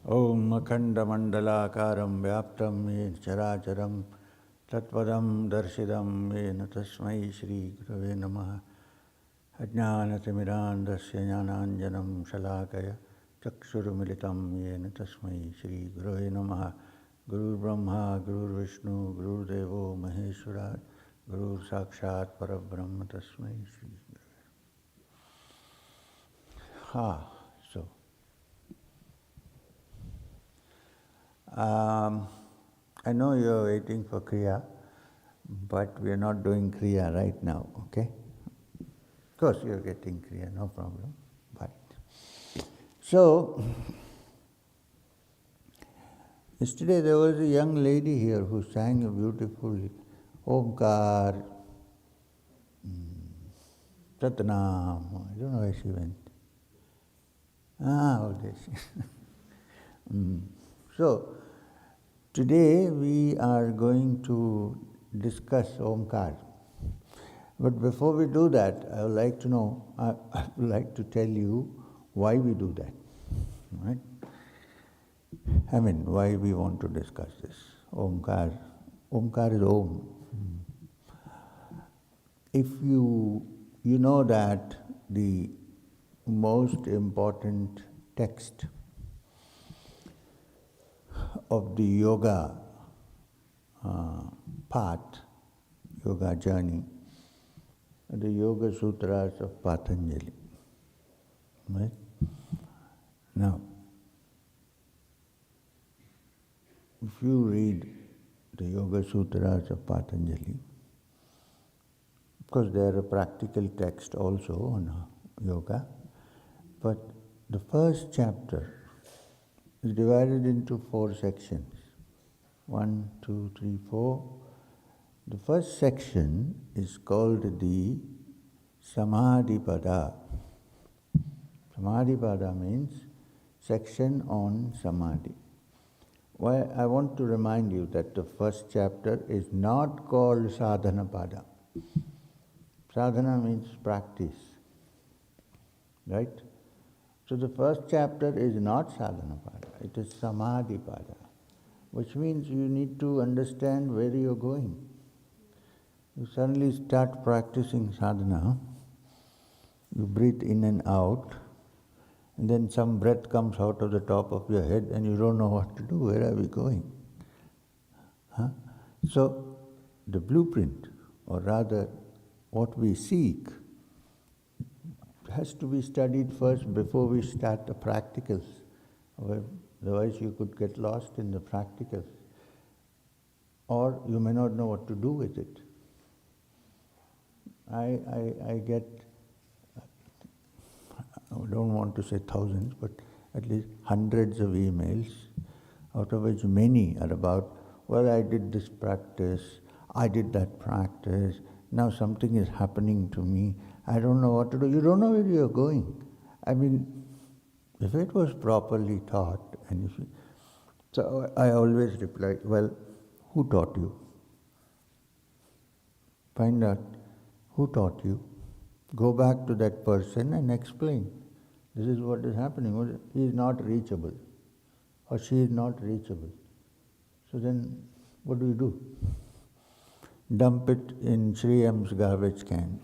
Om Akhandamandalakaram Vyaptam Yen Characharam Tatpadam Darshidam Yen Tasmai Shri Gurave Namaha Ajnanatimirandasya Jnananjanam Shalakaya Chakshurumilitam Yen Tasmai Shri Gurave Namaha Guru Brahma, Guru Vishnu, Guru Devo Maheshwara Guru Sakshat Parabrahma Tasmai Shri Gurave. So I know you're waiting for Kriya, but we are not doing Kriya right now, okay? Of course you're getting Kriya, no problem. But so, yesterday there was a young lady here who sang a beautiful Omkar, Pratyahara, I don't know where she went. Oh, there she. So, today we are going to discuss Omkar. But before we do that, I would like to know, I would like to tell you why we do that. Right? I mean, why we want to discuss this. Omkar. Omkar is Om. If you know that the most important text of the yoga path, yoga journey, the Yoga Sutras of Patanjali. Right? Now, if you read the Yoga Sutras of Patanjali, of course there are a practical text also on yoga, but the first chapter is divided into 4 sections. 1, 2, 3, 4. The first section is called the Samadhi Pada. Samadhi Pada means section on Samadhi. Why I want to remind you that the first chapter is not called Sadhana Pada. Sadhana means practice, right? So the first chapter is not Sadhana Pada, it is Samadhi Pada, which means you need to understand where you are going. You suddenly start practicing sadhana, you breathe in and out, and then some breath comes out of the top of your head and you don't know what to do, where are we going? So the blueprint, or rather what we seek, has to be studied first before we start the practicals. Otherwise you could get lost in the practicals. Or you may not know what to do with it. I get, I don't want to say thousands, but at least hundreds of emails, out of which many are about, well, I did this practice, I did that practice, now something is happening to me, I don't know what to do. You don't know where you're going. I mean, if it was properly taught, and if you, so I always reply, well, who taught you? Find out who taught you. Go back to that person and explain. This is what is happening. He is not reachable, or she is not reachable. So then, what do you do? Dump it in Sri M's garbage can.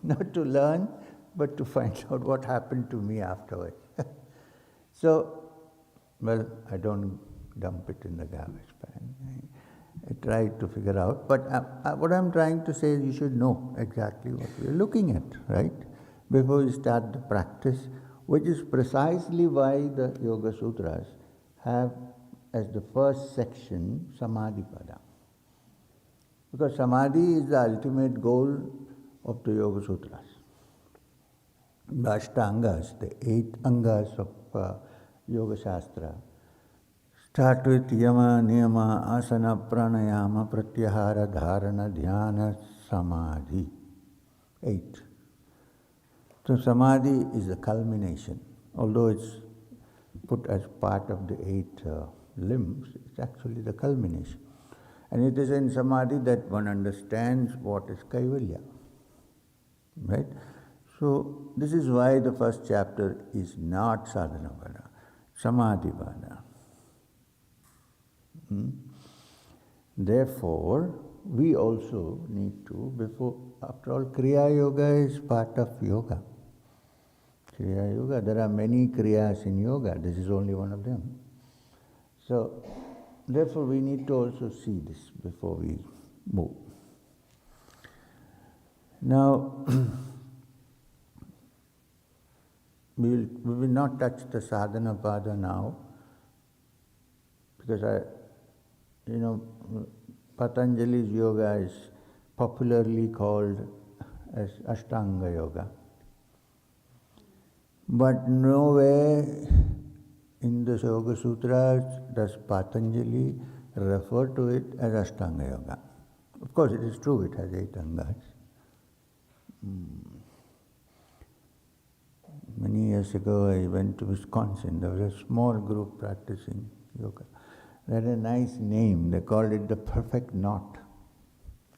Not to learn, but to find out what happened to me afterwards. So, well, I don't dump it in the garbage pan. I try to figure out, but what I'm trying to say is you should know exactly what we're looking at, right? Before you start the practice, which is precisely why the Yoga Sutras have as the first section Samadhi Pada. Because Samadhi is the ultimate goal of the Yoga Sutras. The Ashtangas, the 8 angas of Yoga Shastra, start with Yama, Niyama, Asana, Pranayama, Pratyahara, Dharana, Dhyana, Samadhi. 8. So Samadhi is the culmination. Although it's put as part of the 8 limbs, it's actually the culmination. And it is in Samadhi that one understands what is Kaivalya. Right? So this is why the first chapter is not Sadhana Pada, Samadhi Pada. Therefore, we also need to, after all, Kriya Yoga is part of yoga. Kriya Yoga, there are many Kriyas in yoga, this is only one of them. So, therefore we need to also see this before we move. Now, we will not touch the Sadhana Pada now, because Patanjali's yoga is popularly called as Ashtanga Yoga. But nowhere in the Yoga Sutras does Patanjali refer to it as Ashtanga Yoga. Of course, it is true, it has 8 angas. Many years ago, I went to Wisconsin. There was a small group practicing yoga. They had a nice name. They called it the Perfect Knot,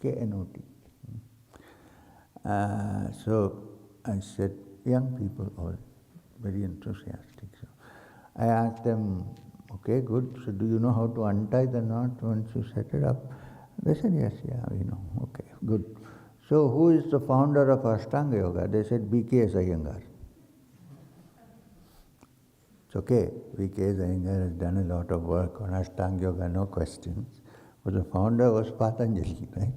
K-N-O-T. So I said, young people, all very enthusiastic. So I asked them, okay, good. So do you know how to untie the knot once you set it up? They said, yes, yeah, we know. Okay, good. So who is the founder of Ashtanga Yoga? They said, B.K.S. Iyengar. It's okay, V.K.S. Iyengar has done a lot of work on Ashtanga Yoga, no questions. But the founder was Patanjali, right?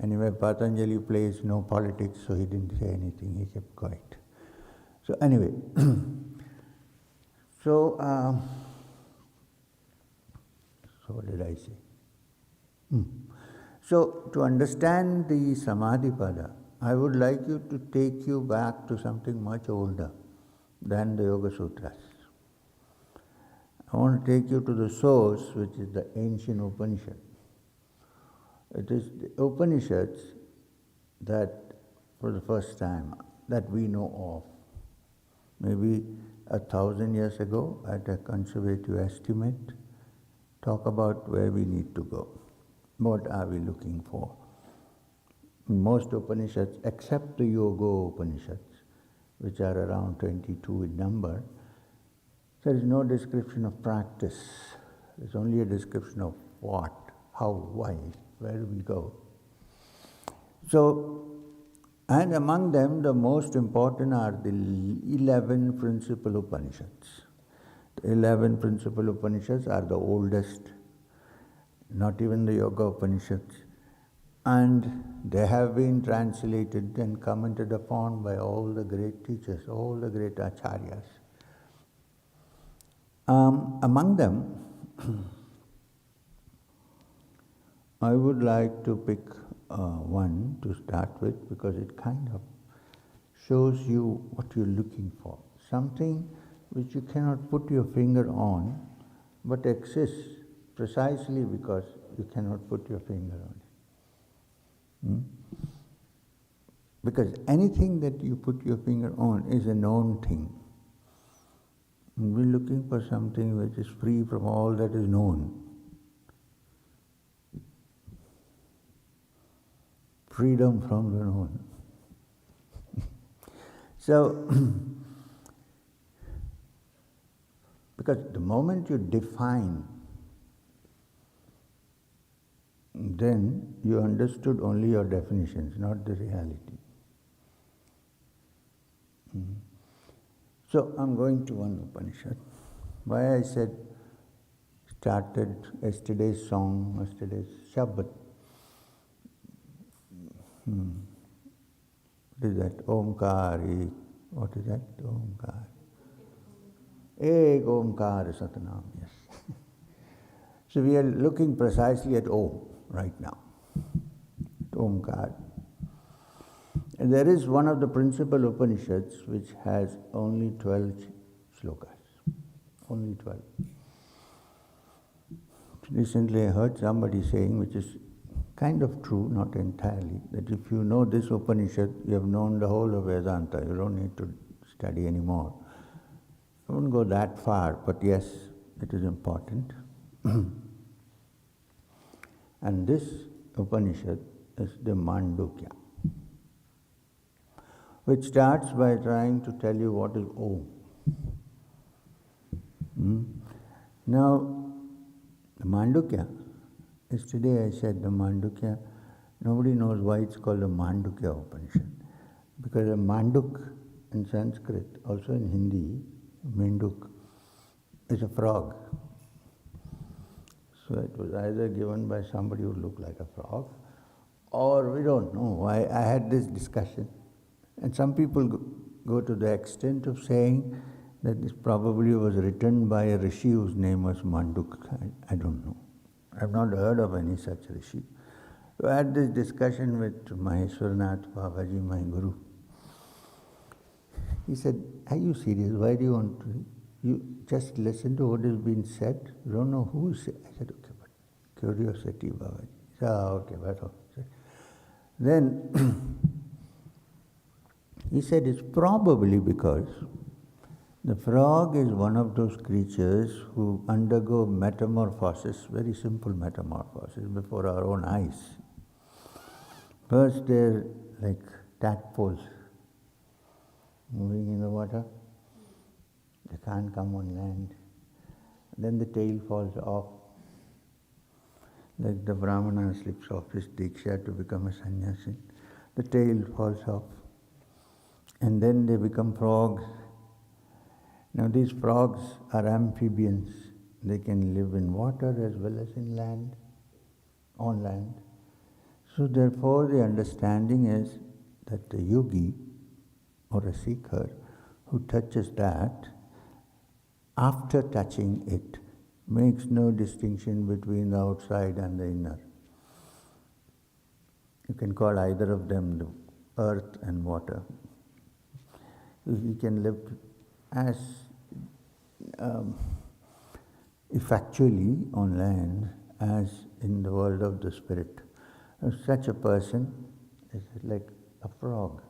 Anyway, Patanjali plays no politics, so he didn't say anything, he kept quiet. So anyway, so what did I say? So to understand the Samadhi Pada, I would like you to take you back to something much older than the Yoga Sutras. I want to take you to the source, which is the ancient Upanishad. It is the Upanishads that, for the first time, that we know of, maybe 1,000 years ago, at a conservative estimate, talk about where we need to go. What are we looking for? Most Upanishads, except the Yoga Upanishads, which are around 22 in number, there is no description of practice. There's only a description of what, how, why, where do we go. So, and among them, the most important are the 11 principal Upanishads. The 11 principal Upanishads are the oldest, not even the Yoga Upanishads. And they have been translated and commented upon by all the great teachers, all the great acharyas. Among them, I would like to pick one to start with, because it kind of shows you what you're looking for. Something which you cannot put your finger on, but exists precisely because you cannot put your finger on it. Because anything that you put your finger on is a known thing. We're looking for something which is free from all that is known. Freedom from the known. So, because the moment you define, then you understood only your definitions, not the reality. So I'm going to one Upanishad. Why I said, started yesterday's song, yesterday's Shabbat. What is that? Om Kari. What is that? Om Kari. Ek Omkar Satanam, yes. So we are looking precisely at Om right now. Omkar. And there is one of the principal Upanishads which has only 12 slokas. Only 12. Recently I heard somebody saying, which is kind of true, not entirely, that if you know this Upanishad, you have known the whole of Vedanta. You don't need to study anymore. I won't go that far, but yes, it is important. And this Upanishad is the Mandukya. which starts by trying to tell you what is Om. Now, the Mandukya, yesterday I said the Mandukya, nobody knows why it's called the Mandukya Upanishad. Because a Manduk in Sanskrit, also in Hindi, Menduk, is a frog. So it was either given by somebody who looked like a frog, or we don't know. I had this discussion, and some people go to the extent of saying that this probably was written by a rishi whose name was Manduk. I don't know. I've not heard of any such rishi. So I had this discussion with Maheshwarnath Babaji, my guru. He said, are you serious? Why do you want to? You just listen to what is being said. You don't know who is it. I said, okay, but curiosity, Babaji. He said, okay, but okay. Then he said, it's probably because the frog is one of those creatures who undergo metamorphosis, very simple metamorphosis, before our own eyes. First, they're like tadpoles, moving in the water. They can't come on land. Then the tail falls off, like the Brahmana slips off his diksha to become a sannyasi. The tail falls off. And then they become frogs. Now these frogs are amphibians. They can live in water as well as in land, on land. So therefore the understanding is that the yogi or a seeker who touches that, after touching it, makes no distinction between the outside and the inner. You can call either of them the earth and water. He can live as effectually on land as in the world of the spirit. Such a person is like a frog.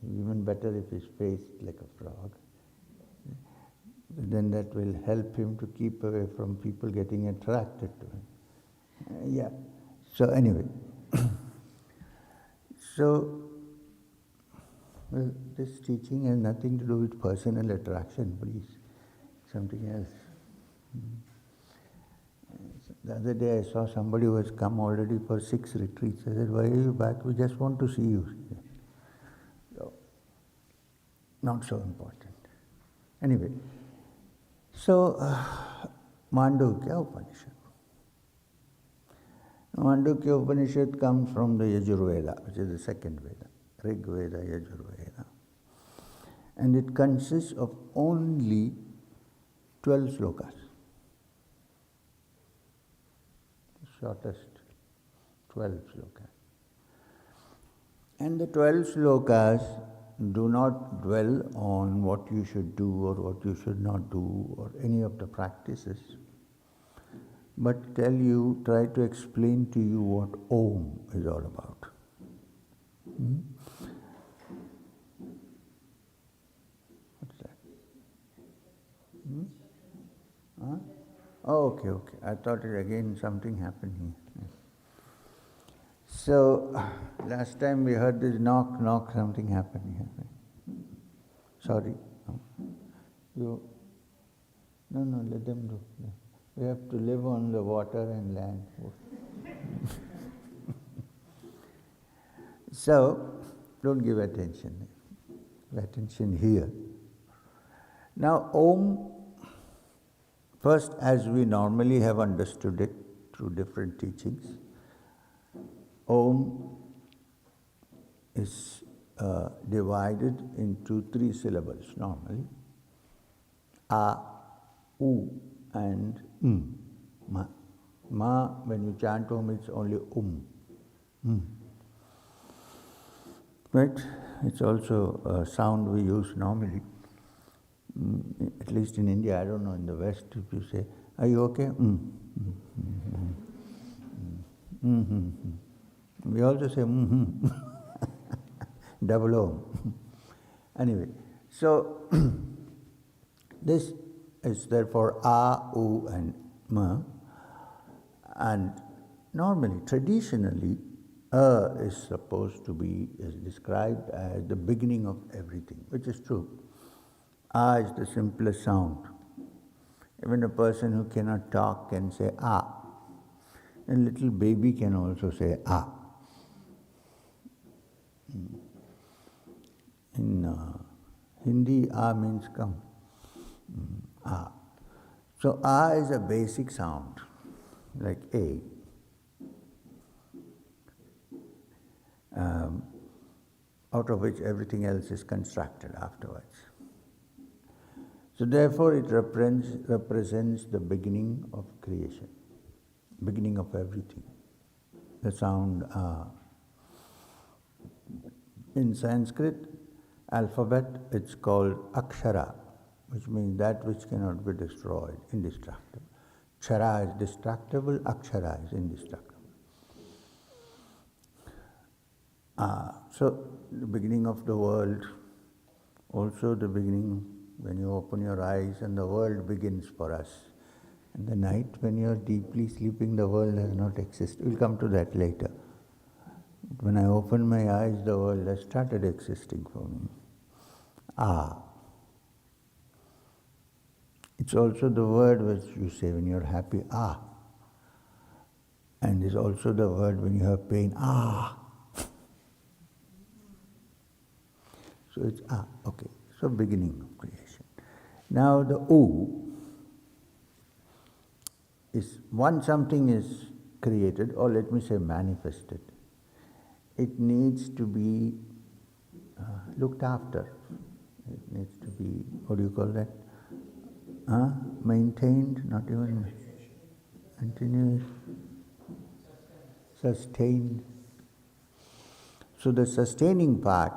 Even better if he's faced like a frog. Then that will help him to keep away from people getting attracted to him. Yeah. So anyway, so well, this teaching has nothing to do with personal attraction, please. Something else. The other day I saw somebody who has come already for 6 retreats. I said, why are you back? We just want to see you. So, not so important. Anyway, so Mandukya Upanishad. Mandukya Upanishad comes from the Yajurveda, which is the second Veda, Rig Veda, Yajurveda. And it consists of only 12 slokas. The shortest 12 slokas. And the 12 slokas do not dwell on what you should do or what you should not do or any of the practices, but try to explain to you what Om is all about. What's that? Huh? Oh, okay. I thought again something happened here. So, last time we heard this knock, something happened here. Sorry. No, let them do. We have to live on the water and land. So, don't give attention. Give attention here. Now, Om, first as we normally have understood it through different teachings, Om is divided into 3 syllables normally. A, U and Ma. Ma, when you chant Om, it's only Right? It's also a sound we use normally. At least in India, I don't know, in the West, if you say, are you okay? We also say double Om. Anyway, so this is therefore A, U and Ma. And normally, traditionally, is supposed to be, is described as the beginning of everything, which is true. Ah is the simplest sound. Even a person who cannot talk can say ah. A little baby can also say ah. In Hindi, ah means come. Ah. So ah is a basic sound, like A. Out of which everything else is constructed afterwards. So therefore it represents the beginning of creation, beginning of everything, the sound ah. In Sanskrit alphabet it's called akshara, which means that which cannot be destroyed, indestructible. Kshara is destructible, akshara is indestructible. So the beginning of the world, also the beginning when you open your eyes and the world begins for us. And the night when you are deeply sleeping, the world has not existed. We'll come to that later. When I open my eyes, the world has started existing for me. Ah. It's also the word which you say when you're happy, ah. And it's also the word when you have pain, ah. So it's ah, okay. So beginning of creation. Now the U is, once something is created, or let me say manifested, it needs to be looked after. It needs to be, what do you call that? Maintained, not even continuous, sustained. So the sustaining part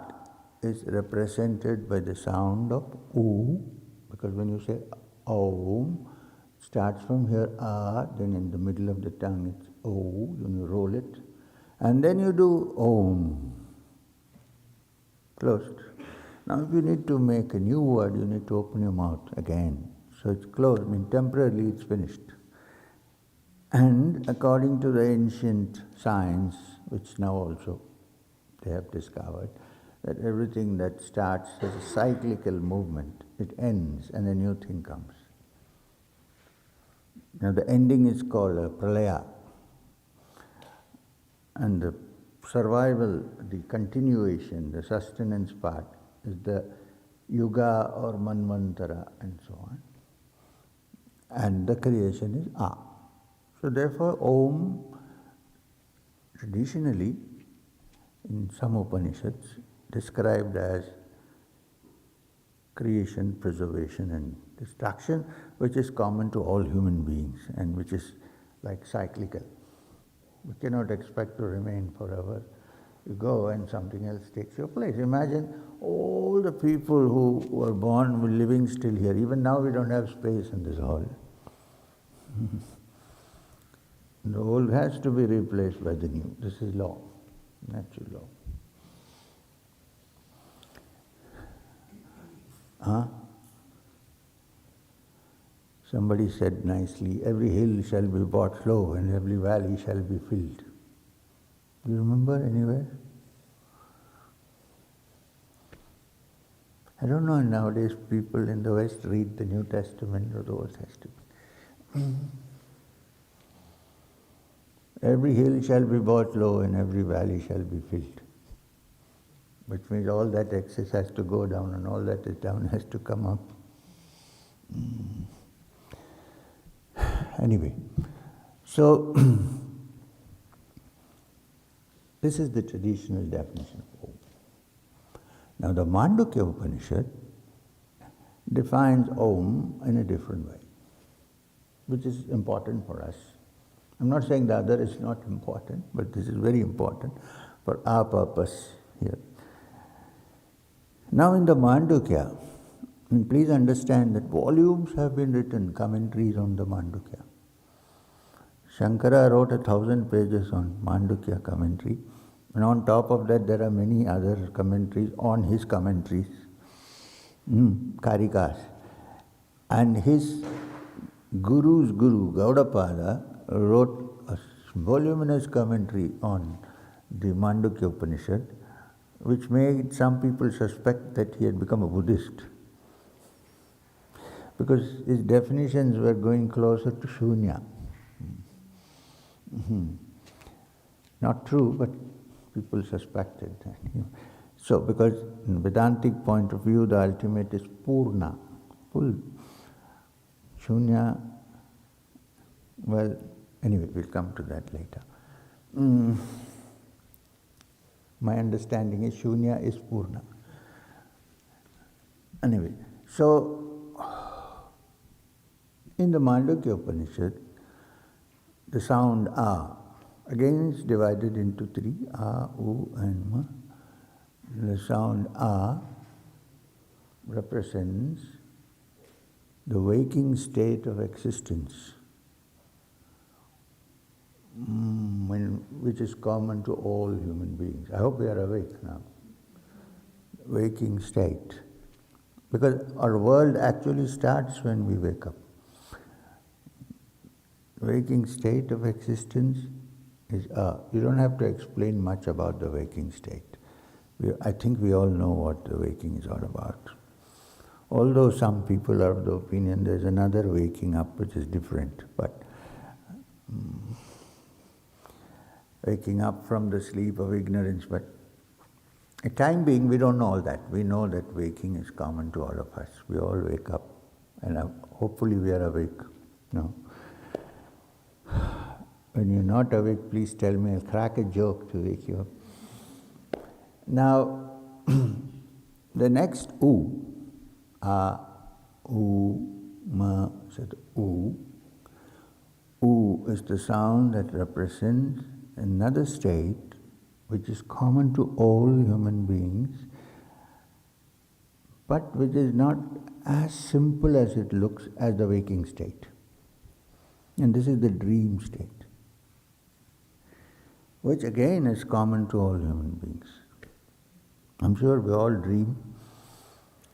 is represented by the sound of U, because when you say Om, it starts from here ah, then in the middle of the tongue it's O, then you roll it, and then you do Om, closed. Now if you need to make a new word, you need to open your mouth again. So it's closed, I mean temporarily it's finished. And according to the ancient science, which now also they have discovered, that everything that starts as a cyclical movement, it ends and a new thing comes. Now the ending is called a pralaya. And the survival, the continuation, the sustenance part is the yuga or manvantara and so on. And the creation is ah. So therefore Om, traditionally in some Upanishads, described as creation, preservation and destruction, which is common to all human beings and which is like cyclical. We cannot expect to remain forever. You go and something else takes your place. Imagine all the people who were born living still here. Even now we don't have space in this hall. The old has to be replaced by the new. This is law, natural law. Somebody said nicely, every hill shall be brought low and every valley shall be filled. Do you remember anywhere? I don't know, nowadays people in the West read the New Testament or the Old Testament. Every hill shall be brought low and every valley shall be filled. Which means all that excess has to go down and all that is down has to come up. Anyway, so this is the traditional definition of Om. Now the Mandukya Upanishad defines Om in a different way, which is important for us. I'm not saying the other is not important, but this is very important for our purpose here. Now in the Mandukya, and please understand that volumes have been written, commentaries on the Mandukya. Shankara wrote 1,000 pages on Mandukya commentary, and on top of that there are many other commentaries on his commentaries, Karikas. And his guru's guru, Gaudapada, wrote a voluminous commentary on the Mandukya Upanishad, which made some people suspect that he had become a Buddhist, because his definitions were going closer to shunya. Not true, but people suspected that. So, because in Vedantic point of view, the ultimate is purna, full. Shunya, well, anyway, we'll come to that later. My understanding is shunya is purna. Anyway, so in the Mandukya Upanishad, the sound Ah, again it's divided into three, Ah, U and Ma. The sound Ah represents the waking state of existence, which is common to all human beings. I hope we are awake now. Waking state. Because our world actually starts when we wake up. Waking state of existence is you don't have to explain much about the waking state. I think we all know what the waking is all about. Although some people are of the opinion there's another waking up which is different, but waking up from the sleep of ignorance, but at time being we don't know all that. We know that waking is common to all of us. We all wake up, and hopefully we are awake. No. When you're not awake, please tell me. I'll crack a joke to wake you up. Now, the next U, A, U, Ma, said U. U is the sound that represents another state which is common to all human beings, but which is not as simple as it looks as the waking state. And this is the dream state, which again is common to all human beings. I'm sure we all dream.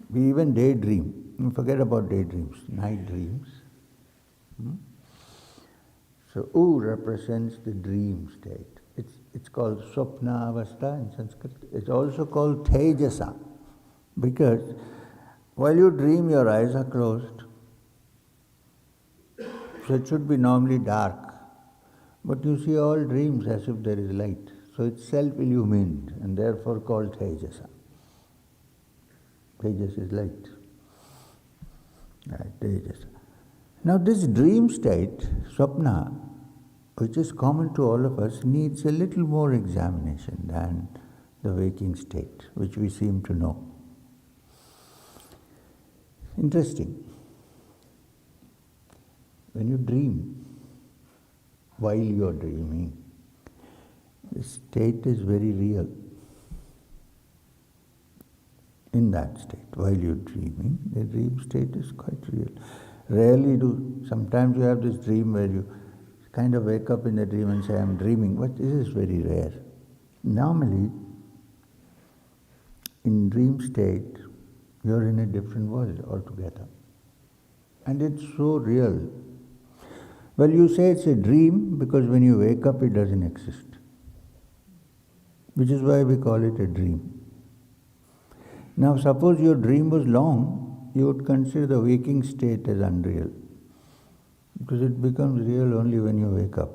We even daydream. Forget about daydreams, night dreams. So, U represents the dream state. It's called swapna avastha in Sanskrit. It's also called thejasa, because while you dream, your eyes are closed. So it should be normally dark. But you see all dreams as if there is light. So it's self-illumined and therefore called thejasa. Tejas is light. Right, thejasa. Now this dream state, swapna, which is common to all of us, needs a little more examination than the waking state, which we seem to know. Interesting. When you dream, while you are dreaming, the state is very real. In that state, while you're dreaming, the dream state is quite real. Rarely sometimes you have this dream where you kind of wake up in the dream and say, I'm dreaming, but this is very rare. Normally, in dream state, you're in a different world altogether. And it's so real. Well, you say it's a dream because when you wake up, it doesn't exist. Which is why we call it a dream. Now, suppose your dream was long, you would consider the waking state as unreal. Because it becomes real only when you wake up.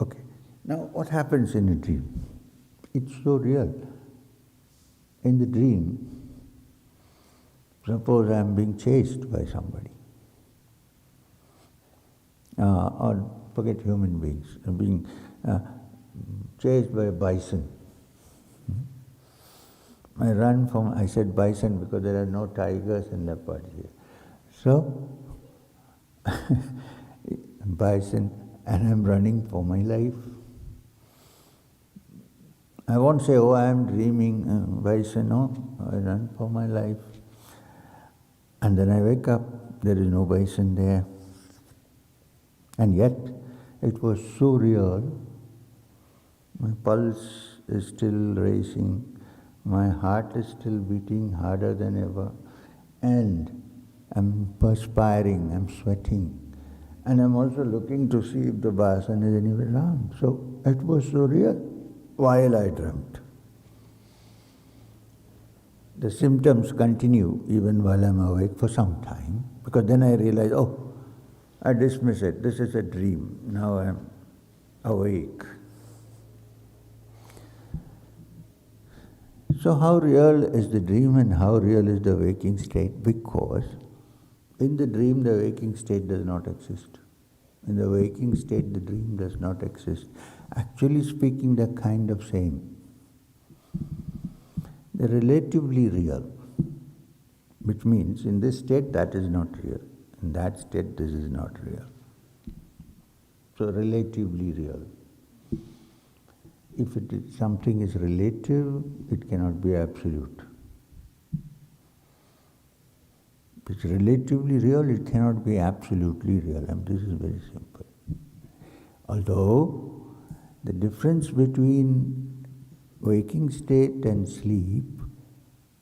Okay. Now, what happens in a dream? It's so real. In the dream, suppose I am being chased by somebody. Or forget human beings, being chased by a bison. I said bison because there are no tigers and leopards here. So, bison, and I'm running for my life. I won't say, oh, I am dreaming, bison, no, I run for my life. And then I wake up, there is no bison there. And yet, it was so real. My pulse is still racing. My heart is still beating harder than ever. And I'm perspiring, I'm sweating. And I'm also looking to see if the bison is anywhere around. So, it was so real while I dreamt. The symptoms continue even while I'm awake for some time, because then I realize, oh, I dismiss it, this is a dream, now I'm awake. So how real is the dream and how real is the waking state? Because in the dream the waking state does not exist. In the waking state the dream does not exist. Actually speaking, they're kind of same. They're relatively real, which means in this state that is not real. In that state this is not real. So relatively real. If something is relative, it cannot be absolute. If it's relatively real, it cannot be absolutely real, and this is very simple. Although the difference between waking state and sleep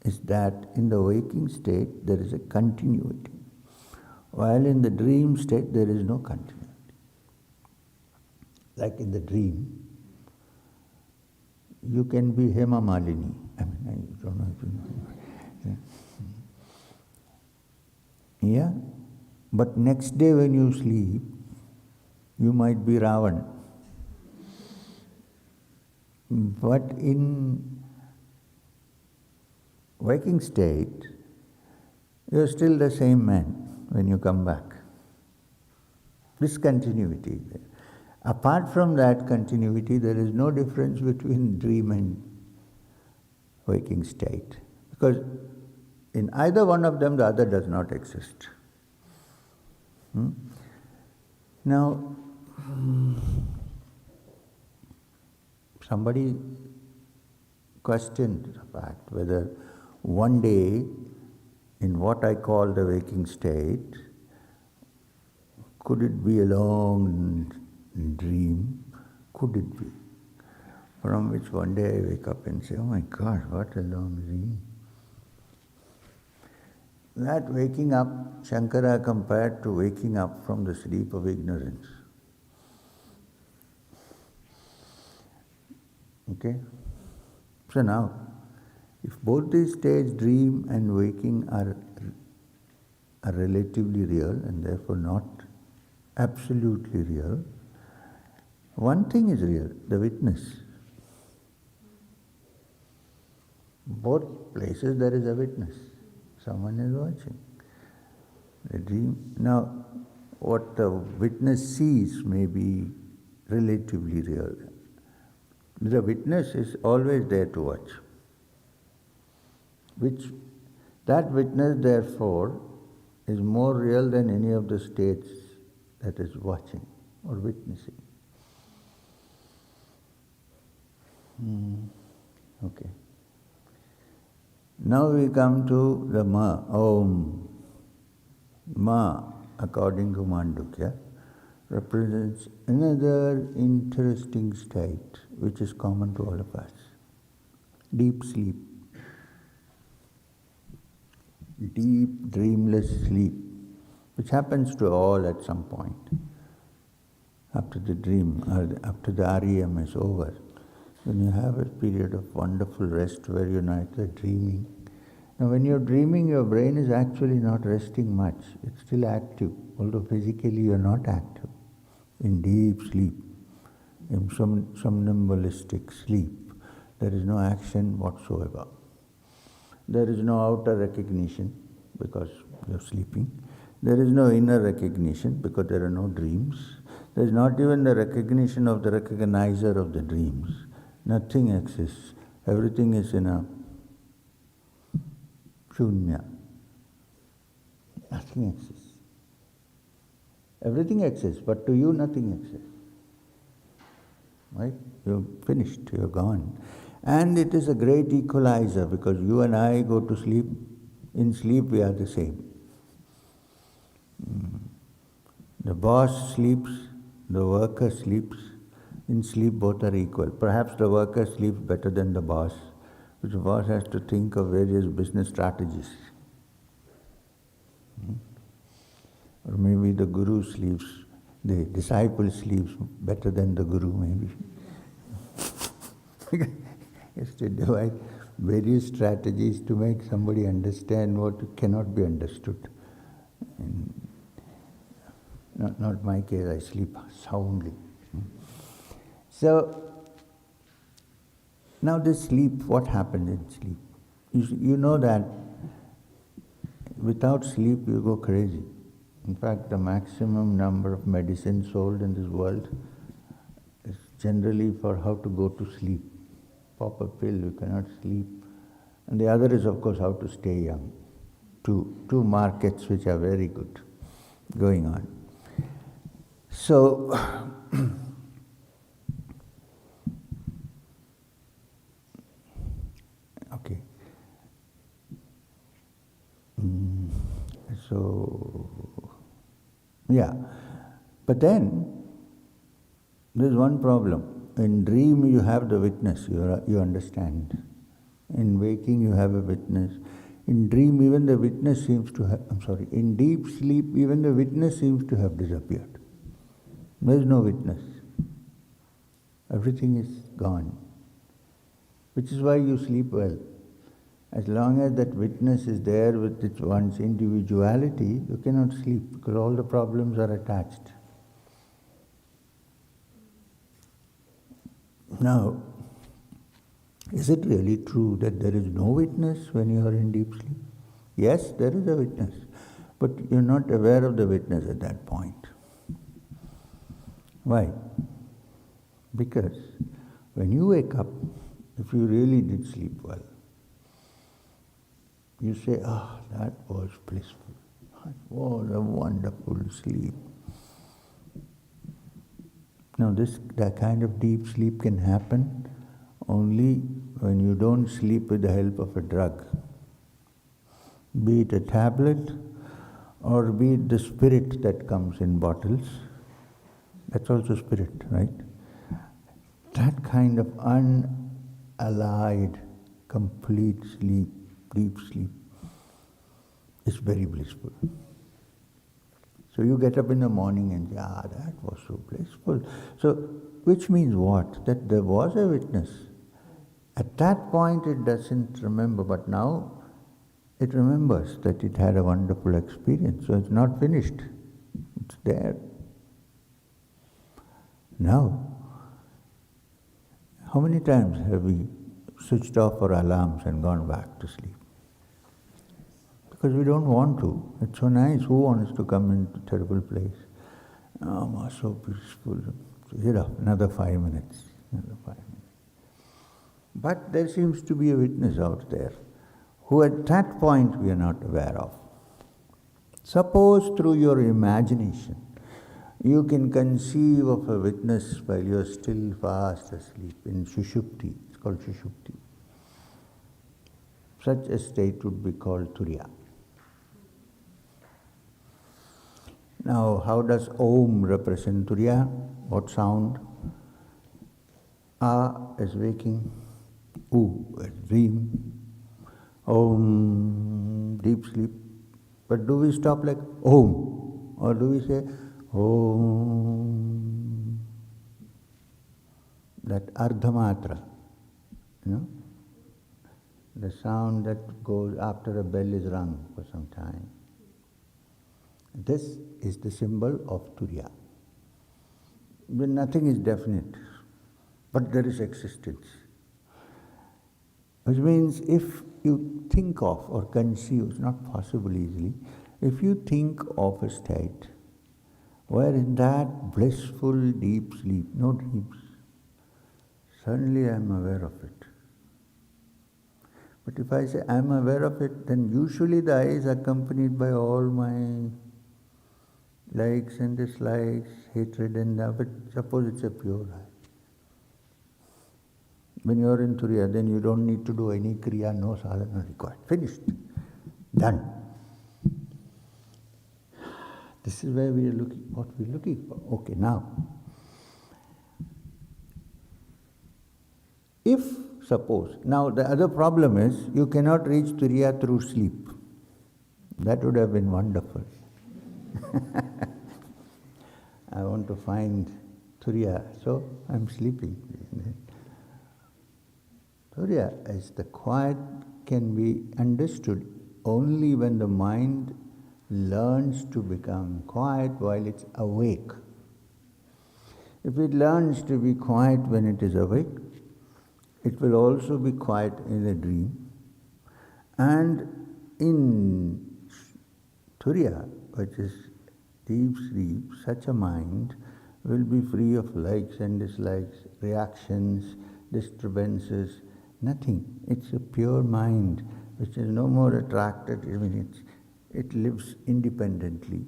is that in the waking state there is a continuity, while in the dream state there is no continuity. Like in the dream, you can be Hema Malini. I don't know if you know. Yeah, but next day when you sleep, you might be Ravan. But in waking state, you're still the same man when you come back. This continuity is there. Apart from that continuity, there is no difference between dream and waking state. Because in either one of them, the other does not exist. Now, somebody questioned the fact whether one day, in what I call the waking state, could it be a long dream? Could it be? From which one day I wake up and say, oh my God, what a long dream. That waking up, Shankara compared to waking up from the sleep of ignorance. Okay? So now, if both these states, dream and waking, are relatively real and therefore not absolutely real, one thing is real, the witness. Both places there is a witness. Someone is watching. The dream. Now, what the witness sees may be relatively real. The witness is always there to watch. That witness, therefore, is more real than any of the states that is watching or witnessing. Okay. Now we come to the Ma, Om. Ma, according to Mandukya, represents another interesting state which is common to all of us. Deep sleep. Deep, dreamless sleep, which happens to all at some point. After the dream, or after the REM is over, then you have a period of wonderful rest where you're neither dreaming. Now when you're dreaming, your brain is actually not resting much. It's still active, although physically you're not active. In deep sleep, in somnambulistic sleep, there is no action whatsoever. There is no outer recognition because you're sleeping. There is no inner recognition because there are no dreams. There is not even the recognition of the recognizer of the dreams. Nothing exists. Everything is in a shunya. Nothing exists. Everything exists, but to you nothing exists. Right? You're finished, you're gone. And it is a great equalizer because you and I go to sleep. In sleep we are the same. The boss sleeps, the worker sleeps. In sleep both are equal. Perhaps the worker sleeps better than the boss, because the boss has to think of various business strategies. Or maybe the guru sleeps, the disciple sleeps better than the guru maybe. is to devise various strategies to make somebody understand what cannot be understood. And not my case, I sleep soundly. So, now this sleep, what happened in sleep? You know that without sleep you go crazy. In fact, the maximum number of medicines sold in this world is generally for how to go to sleep. Pop a pill, you cannot sleep. And the other is, of course, how to stay young. Two markets which are very good going on. So, okay. So, yeah. But then, there's one problem. In dream you have the witness, you understand. In waking you have a witness. In dream even the witness seems to have, in deep sleep even the witness seems to have disappeared. There is no witness. Everything is gone. Which is why you sleep well. As long as that witness is there with its one's individuality, you cannot sleep because all the problems are attached. Now, is it really true that there is no witness when you are in deep sleep? Yes, there is a witness, but you are not aware of the witness at that point. Why? Because when you wake up, if you really did sleep well, you say, that was blissful. That was a wonderful sleep. Now that kind of deep sleep can happen only when you don't sleep with the help of a drug. Be it a tablet or be it the spirit that comes in bottles. That's also spirit, right? That kind of unallied, complete sleep, deep sleep, is very blissful. So you get up in the morning and say, that was so blissful. So, which means what? That there was a witness. At that point it doesn't remember, but now it remembers that it had a wonderful experience. So it's not finished. It's there. Now, how many times have we switched off our alarms and gone back to sleep? Because we don't want to. It's so nice. Who wants to come into a terrible place? So peaceful. So get up, another 5 minutes. Another 5 minutes. But there seems to be a witness out there, who at that point we are not aware of. Suppose through your imagination, you can conceive of a witness while you are still fast asleep in shushupti. It's called shushupti. Such a state would be called Turiya. Now, how does Om represent Turiya? What sound? Ah is waking, U is dream, Om, deep sleep. But do we stop like Om? Or do we say Om? That Ardha-matra, the sound that goes after a bell is rung for some time. This is the symbol of Turiya. When nothing is definite, but there is existence. Which means if you think of or conceive, it's not possible easily, if you think of a state where in that blissful deep sleep, no dreams, suddenly I am aware of it. But if I say I am aware of it, then usually the eye is accompanied by all my likes and dislikes, hatred and love, but suppose it's a pure eye. When you are in Turiya, then you don't need to do any Kriya, no Sadhana required. Finished. Done. This is where we are looking, what we are looking for. Okay, now. If, suppose, now the other problem is, you cannot reach Turiya through sleep. That would have been wonderful. I want to find Turiya, so I'm sleeping. Turiya is the quiet can be understood only when the mind learns to become quiet while it's awake. If it learns to be quiet when it is awake, it will also be quiet in a dream. And in Turiya, which is deep sleep, such a mind will be free of likes and dislikes, reactions, disturbances, nothing. It's a pure mind which is no more attracted. It lives independently.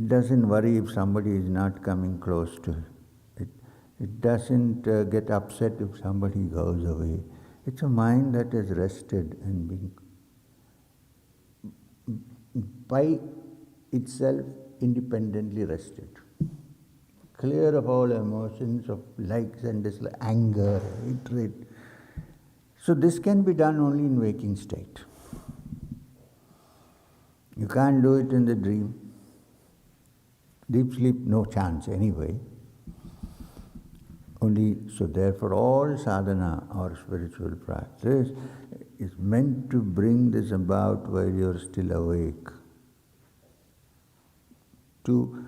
It doesn't worry if somebody is not coming close to it. It doesn't get upset if somebody goes away. It's a mind that has rested and been by itself independently rested. Clear of all emotions of likes and dislikes, anger, hatred. So this can be done only in waking state. You can't do it in the dream. Deep sleep, no chance anyway. So therefore all sadhana or spiritual practice is meant to bring this about while you're still awake. To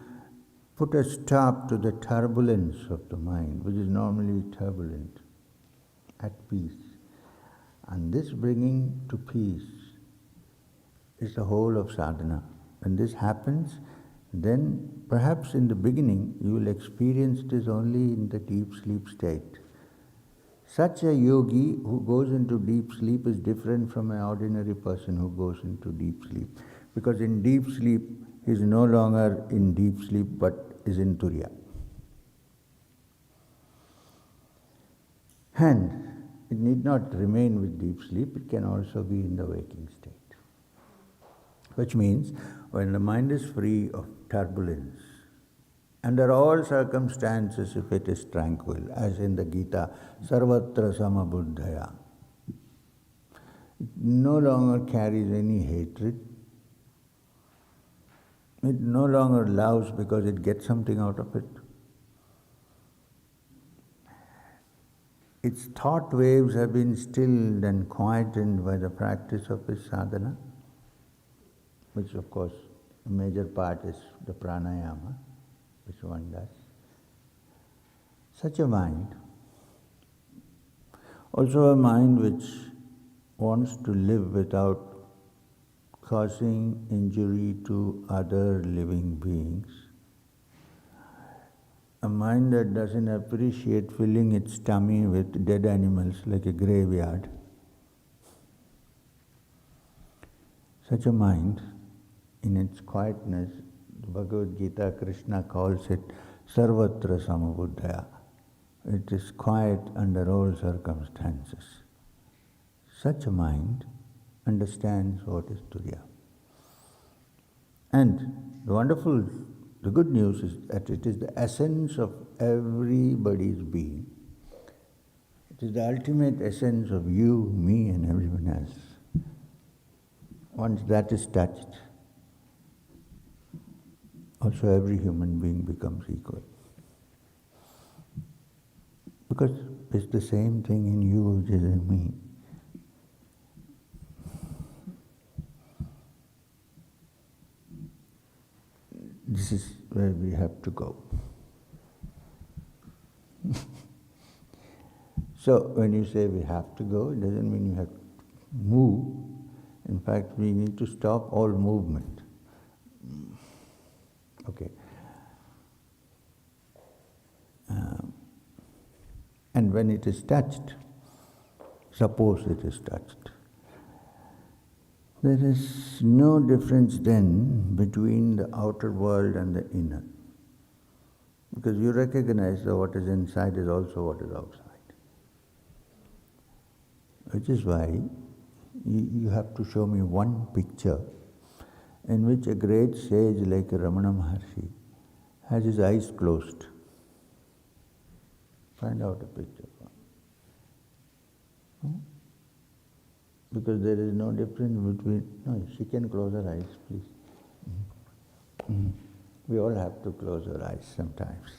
put a stop to the turbulence of the mind, which is normally turbulent, at peace. And this bringing to peace is the whole of sadhana. When this happens, then perhaps in the beginning you will experience this only in the deep sleep state. Such a yogi who goes into deep sleep is different from an ordinary person who goes into deep sleep. Because in deep sleep, he is no longer in deep sleep but is in Turiya. And it need not remain with deep sleep, it can also be in the waking state. Which means, when the mind is free of turbulence, under all circumstances if it is tranquil, as in the Gita, sarvatra samabuddhaya, it no longer carries any hatred, it no longer loves because it gets something out of it. Its thought waves have been stilled and quietened by the practice of his sadhana, which of course a major part is the pranayama, which one does. Such a mind, also a mind which wants to live without causing injury to other living beings, a mind that doesn't appreciate filling its tummy with dead animals like a graveyard. Such a mind, in its quietness, the Bhagavad Gita, Krishna calls it sarvatra samabuddhaya. It is quiet under all circumstances. Such a mind understands what is Turiya. And the good news is that it is the essence of everybody's being. It is the ultimate essence of you, me, and everyone else. Once that is touched, also every human being becomes equal. Because it's the same thing in you which is in me. This is where we have to go. So when you say we have to go, it doesn't mean you have to move. In fact, we need to stop all movement. Okay. And when it is touched, suppose it is touched, there is no difference then between the outer world and the inner. Because you recognize that what is inside is also what is outside. Which is why you have to show me one picture in which a great sage like Ramana Maharshi has his eyes closed. Find out a picture. Because there is no difference between... No, she can close her eyes, please. We all have to close our eyes sometimes.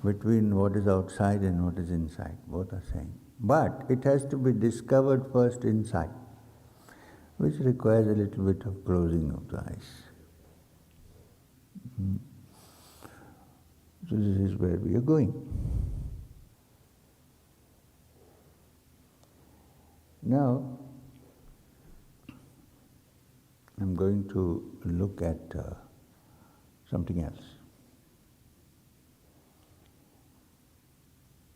between what is outside and what is inside. Both are same. But it has to be discovered first inside, which requires a little bit of closing of the eyes. So this is where we are going. Now, I'm going to look at something else.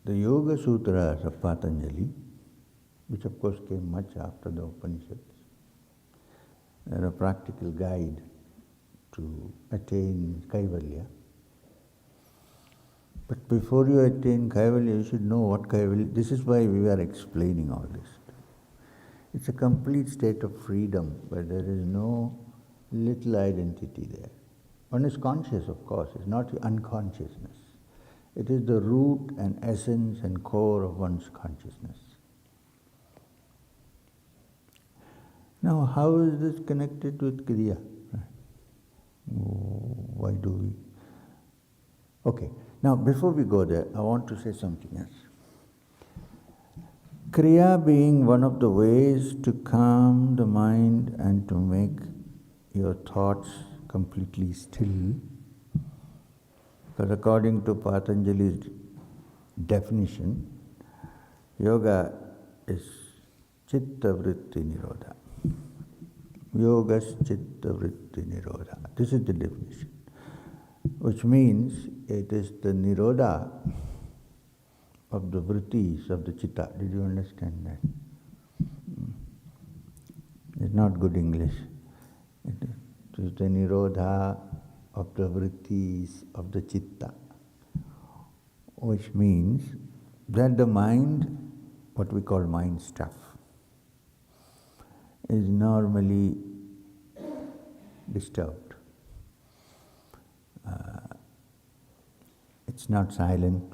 The Yoga Sutras of Patanjali, which of course came much after the Upanishads, are a practical guide to attain Kaivalya. But before you attain Kaivalya, you should know what Kaivalya. This is why we are explaining all this. It's a complete state of freedom where there is no little identity there. One is conscious, of course, it's not unconsciousness. It is the root and essence and core of one's consciousness. Now, how is this connected with Kriya? Why do we? Okay, now before we go there, I want to say something else. Kriya being one of the ways to calm the mind and to make your thoughts completely still, because according to Patanjali's definition, yoga is Chitta Vritti Nirodha. Yoga's Chitta Vritti Nirodha. This is the definition, which means it is the Nirodha of the vrittis, of the chitta. Did you understand that? It's not good English. It is the Nirodha of the vrittis, of the chitta, which means that the mind, what we call mind stuff, is normally disturbed. It's not silent.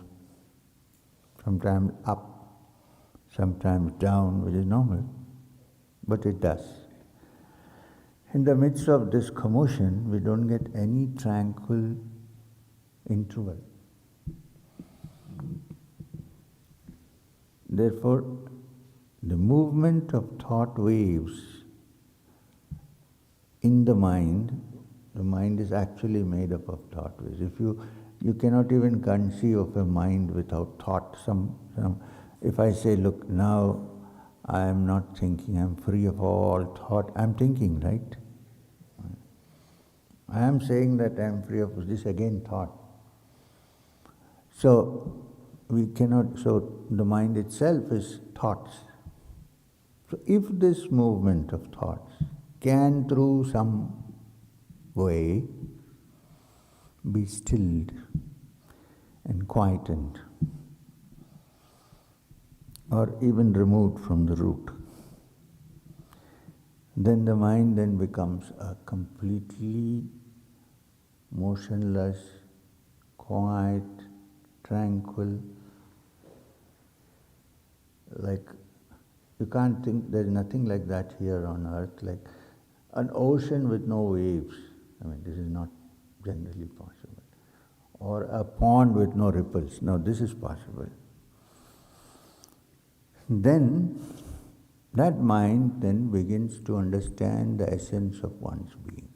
Sometimes up, sometimes down, which is normal, but it does. In the midst of this commotion, we don't get any tranquil interval. Therefore, the movement of thought waves in the mind is actually made up of thought waves. You cannot even conceive of a mind without thought. If I say, look, now I am not thinking, I am free of all thought, I am thinking, right? I am saying that I am free of this, again thought. So the mind itself is thoughts. So if this movement of thoughts can through some way be stilled and quietened, or even removed from the root, then the mind then becomes a completely motionless, quiet, tranquil, like you can't think, there's nothing like that here on earth, like an ocean with no waves. I mean, this is not generally possible. Or a pond with no ripples. Now this is possible. Then, that mind then begins to understand the essence of one's being.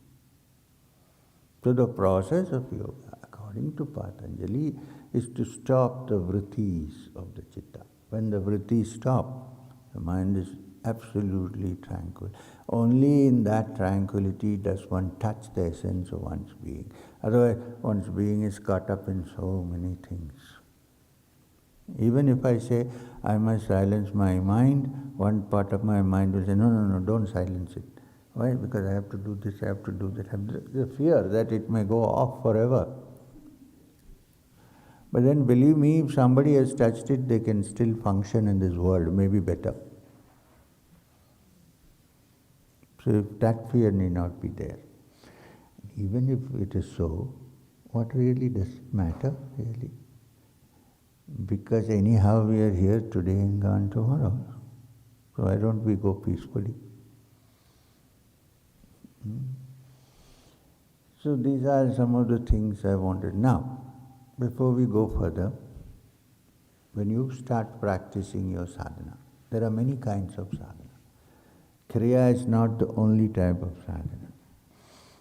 So the process of yoga, according to Patanjali, is to stop the vrittis of the chitta. When the vrittis stop, the mind is absolutely tranquil. Only in that tranquility does one touch the essence of one's being. Otherwise, one's being is caught up in so many things. Even if I say, I must silence my mind, one part of my mind will say, no, don't silence it. Why? Because I have to do this, I have to do that. I have the fear that it may go off forever. But then believe me, if somebody has touched it, they can still function in this world, maybe better. So if that fear need not be there. Even if it is so, what really does it matter, really? Because anyhow we are here today and gone tomorrow. So why don't we go peacefully? So these are some of the things I wanted. Now, before we go further, when you start practicing your sadhana, there are many kinds of sadhana. Kriya is not the only type of sadhana.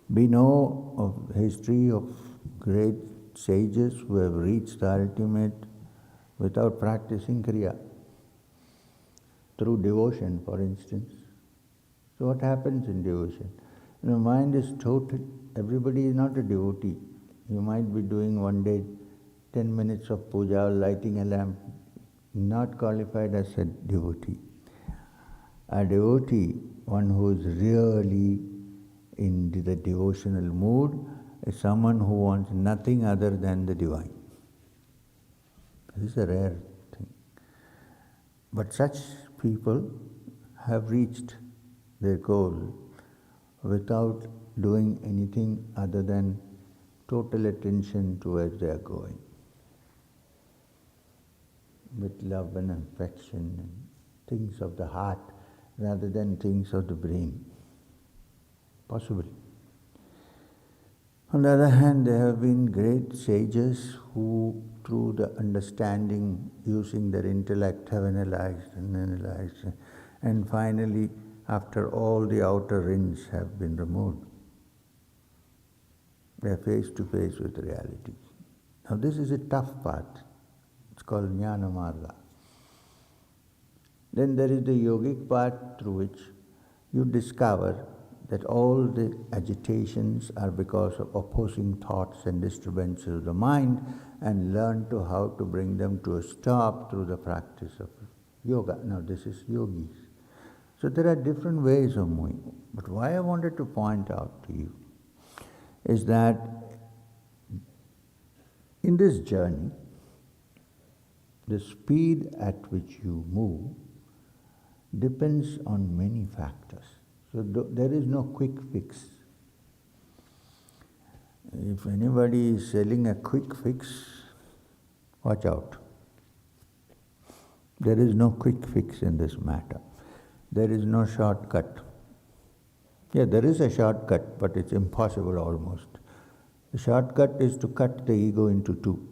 We know of history of great sages who have reached the ultimate without practicing Kriya, through devotion, for instance. So what happens in devotion? The mind is total. Everybody is not a devotee. You might be doing one day 10 minutes of puja or lighting a lamp, not qualified as a devotee. A devotee, one who is really in the devotional mood, is someone who wants nothing other than the divine. This is a rare thing. But such people have reached their goal without doing anything other than total attention towards their going, with love and affection and things of the heart rather than things of the brain. Possible. On the other hand, there have been great sages who, through the understanding, using their intellect, have analyzed, and finally, after all the outer rings have been removed, they are face to face with reality. Now this is a tough path. It's called Jnana Marga. Then there is the yogic path through which you discover that all the agitations are because of opposing thoughts and disturbances of the mind, and learn to how to bring them to a stop through the practice of yoga. Now this is yogis. So there are different ways of moving. But why I wanted to point out to you is that in this journey, the speed at which you move depends on many factors. So there is no quick fix. If anybody is selling a quick fix, watch out. There is no quick fix in this matter. There is no shortcut. Yeah, there is a shortcut, but it's impossible almost. The shortcut is to cut the ego into two.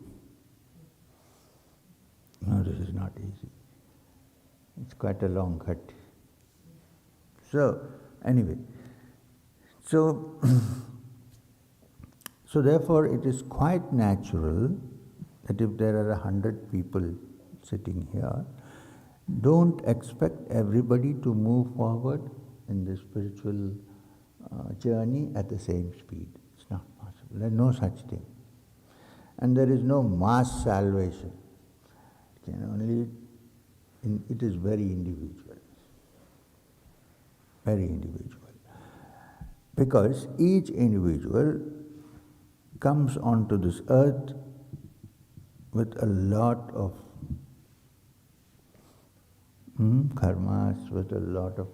No, this is not easy. It's quite a long cut. So, anyway, so therefore it is quite natural that if there are 100 people sitting here, don't expect everybody to move forward in the spiritual journey at the same speed. It's not possible. There is no such thing. And there is no mass salvation. It is very individual. Very individual. Because each individual comes onto this earth with a lot of karmas, with a lot of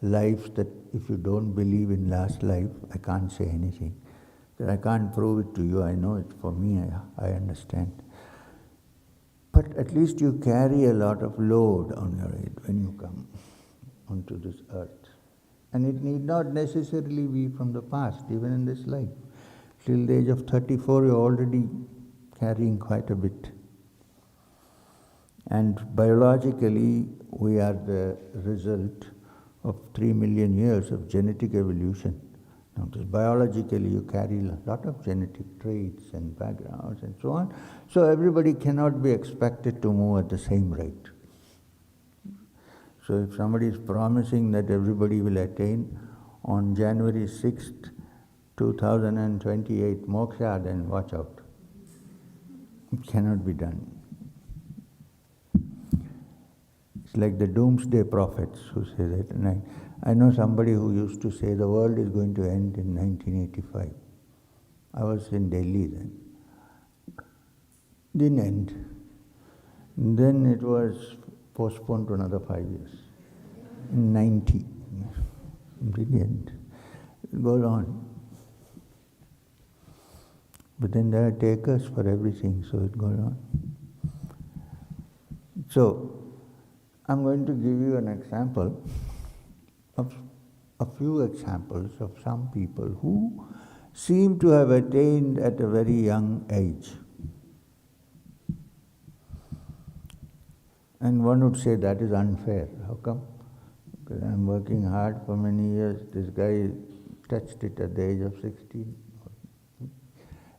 lives that if you don't believe in last life, I can't say anything. That I can't prove it to you, I know it for me, I understand. But at least you carry a lot of load on your head when you come onto this earth. And it need not necessarily be from the past, even in this life. Till the age of 34, you're already carrying quite a bit. And biologically, we are the result of 3 million years of genetic evolution. Now, biologically, you carry a lot of genetic traits and backgrounds and so on. So everybody cannot be expected to move at the same rate. So if somebody is promising that everybody will attain on January 6th, 2028 moksha, then watch out. It cannot be done. It's like the doomsday prophets who say that. And I know somebody who used to say the world is going to end in 1985. I was in Delhi then. Didn't end. Then it was postponed to another 5 years. In 90. Brilliant. It goes on. But then there are takers for everything, so it goes on. So, I'm going to give you an example of a few examples of some people who seem to have attained at a very young age. And one would say that is unfair. How come? Because I'm working hard for many years. This guy touched it at the age of 16.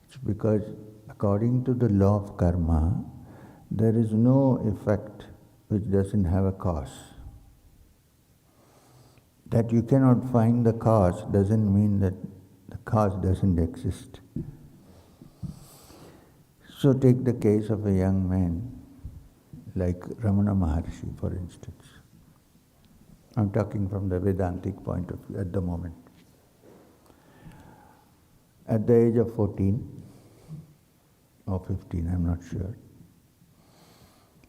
It's because according to the law of karma, there is no effect which doesn't have a cause. That you cannot find the cause doesn't mean that the cause doesn't exist. So take the case of a young man like Ramana Maharshi, for instance. I'm talking from the Vedantic point of view at the moment. At the age of 14 or 15, I'm not sure,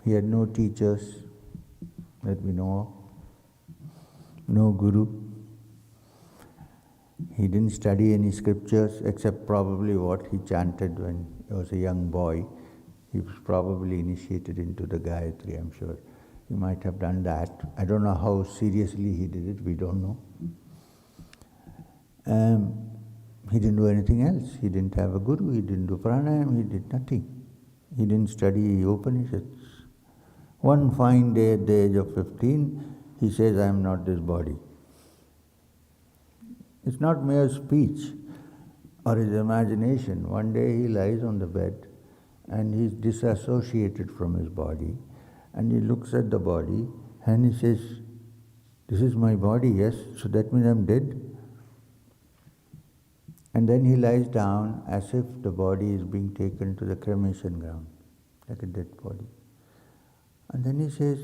he had no teachers that we know of, no guru. He didn't study any scriptures except probably what he chanted when he was a young boy. He was probably initiated into the KY3, I'm sure. He might have done that. I don't know how seriously he did it, we don't know. He didn't do anything else. He didn't have a guru, he didn't do pranayama, he did nothing. He didn't study Upanishads. One fine day at the age of 15, he says, I am not this body. It's not mere speech or his imagination. One day he lies on the bed and he's disassociated from his body and he looks at the body and he says, this is my body, yes, so that means I'm dead. And then he lies down as if the body is being taken to the cremation ground, like a dead body. And then he says,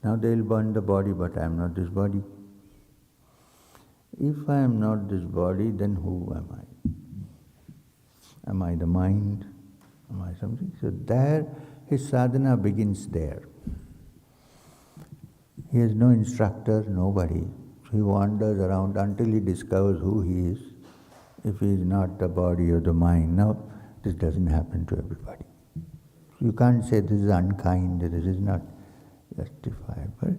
now they'll burn the body, but I am not this body. If I am not this body, then who am I? Am I the mind? Am I something? So there, his sadhana begins there. He has no instructor, nobody. He wanders around until he discovers who he is, if he is not the body or the mind. Now, this doesn't happen to everybody. You can't say this is unkind, this is not justifiable.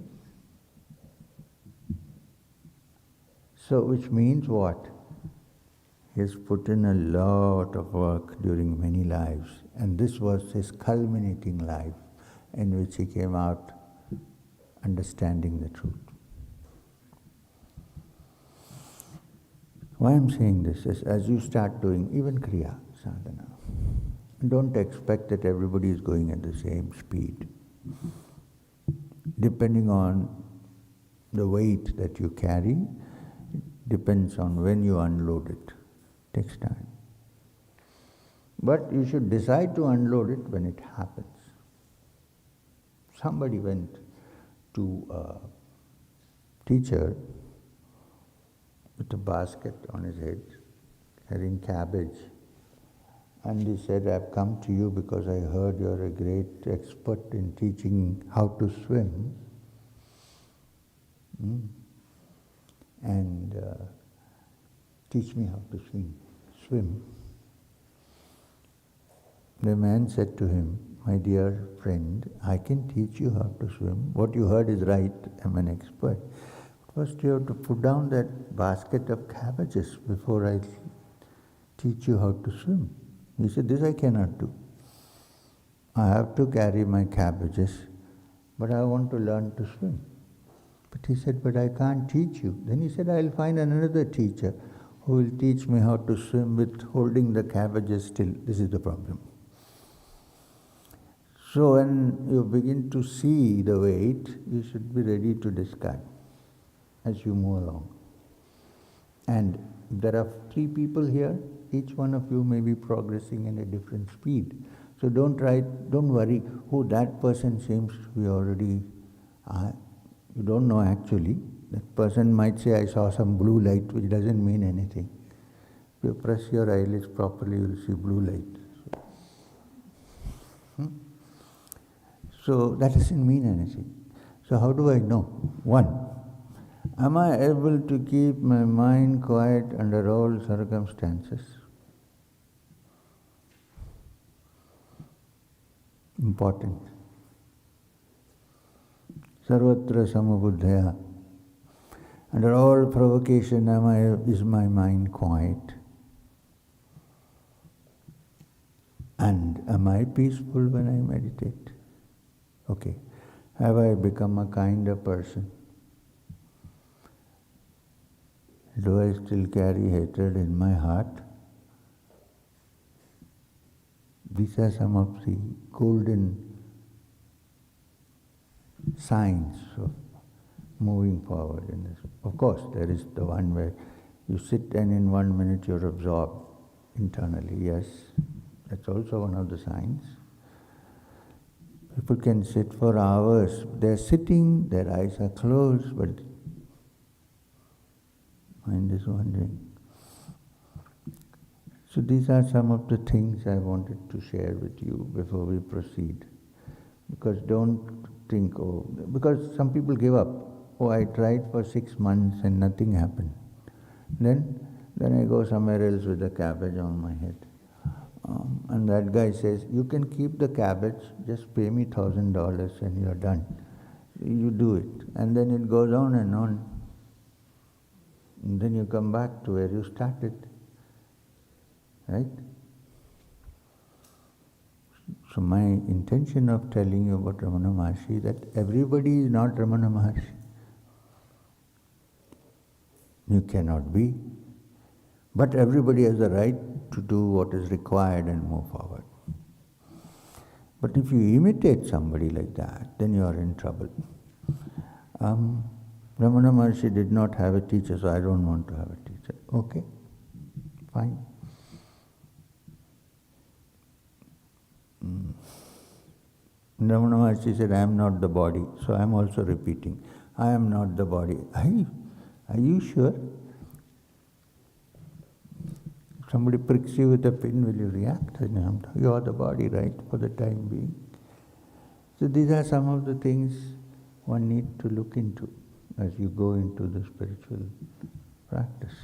So, which means what? He has put in a lot of work during many lives, and this was his culminating life in which he came out understanding the truth. Why I'm saying this is, as you start doing even Kriya sadhana, don't expect that everybody is going at the same speed. Depending on the weight that you carry, depends on when you unload it. Takes time. But you should decide to unload it when it happens. Somebody went to a teacher with a basket on his head, carrying cabbage. And he said, I've come to you because I heard you're a great expert in teaching how to swim. And teach me how to swim. The man said to him, my dear friend, I can teach you how to swim. What you heard is right, I'm an expert. First you have to put down that basket of cabbages before I teach you how to swim. He said, this I cannot do. I have to carry my cabbages, but I want to learn to swim. But he said, but I can't teach you. Then he said, I'll find another teacher who will teach me how to swim with holding the cabbages still. This is the problem. So when you begin to see the weight, you should be ready to discard as you move along. And there are 3 people here, each one of you may be progressing in a different speed. So don't worry who that person seems to be already. You don't know actually. That person might say, I saw some blue light, which doesn't mean anything. If you press your eyelids properly, you will see blue light. So that doesn't mean anything. So how do I know? 1, am I able to keep my mind quiet under all circumstances? Important. Sarvatra samabuddhaya. Under all provocation, is my mind quiet? And am I peaceful when I meditate? Okay. Have I become a kinder person? Do I still carry hatred in my heart? These are some of the golden signs of moving forward in this. Of course, there is the one where you sit and in 1 minute you're absorbed internally. Yes, that's also one of the signs. People can sit for hours. They're sitting, their eyes are closed, but mind is wandering. So these are some of the things I wanted to share with you before we proceed. Because don't think, because some people give up. I tried for 6 months and nothing happened. Then I go somewhere else with a cabbage on my head. And that guy says, you can keep the cabbage, just pay me $1,000 and you're done. You do it. And then it goes on and on. And then you come back to where you started. Right? So my intention of telling you about Ramana Maharshi is that everybody is not Ramana Maharshi. You cannot be. But everybody has the right to do what is required and move forward. But if you imitate somebody like that, then you are in trouble. Ramana Maharshi did not have a teacher, so I don't want to have a teacher. Okay, fine. Ramana Maharshi said, I am not the body, so I am also repeating, I am not the body. Are you sure? If somebody pricks you with a pin, will you react? You are the body, right, for the time being. So these are some of the things one needs to look into as you go into the spiritual practice.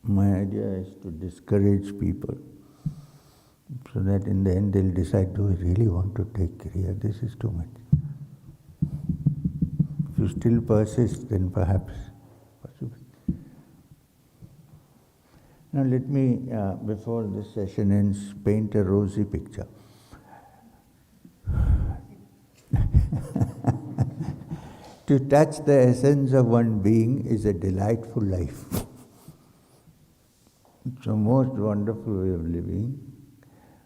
My idea is to discourage people so that in the end they'll decide, do I really want to take Kriya? This is too much. If you still persist, then perhaps possible. Now let me, before this session ends, paint a rosy picture. To touch the essence of one being is a delightful life. It's a most wonderful way of living,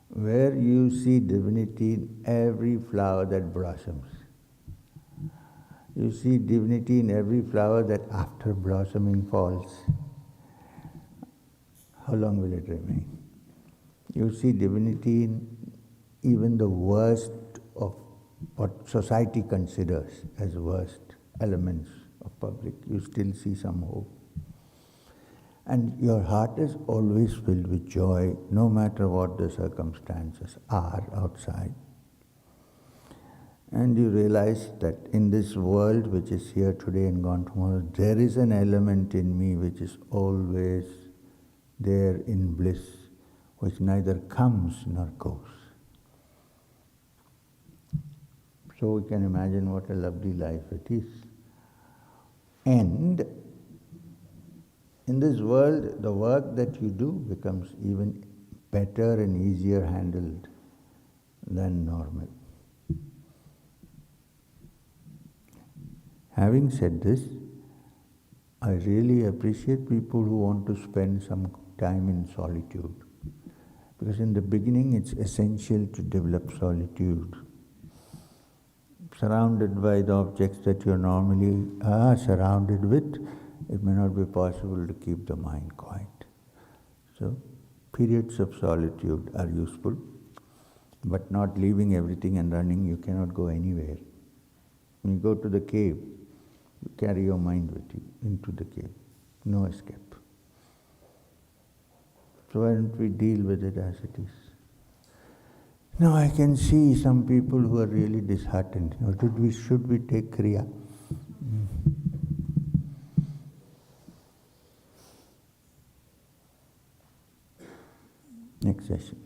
where you see divinity in every flower that blossoms. You see divinity in every flower that after blossoming falls. How long will it remain? You see divinity in even the worst of what society considers as worst elements of public. You still see some hope. And your heart is always filled with joy, no matter what the circumstances are outside. And you realize that in this world which is here today and gone tomorrow, there is an element in me which is always there in bliss, which neither comes nor goes. So we can imagine what a lovely life it is. And in this world, the work that you do becomes even better and easier handled than normal. Having said this, I really appreciate people who want to spend some time in solitude. Because in the beginning, it's essential to develop solitude. Surrounded by the objects that you're normally surrounded with, it may not be possible to keep the mind quiet. So, periods of solitude are useful, but not leaving everything and running. You cannot go anywhere. When you go to the cave, you carry your mind with you into the cave. No escape. So why don't we deal with it as it is? Now I can see some people who are really disheartened. Should we take Kriya? Next session.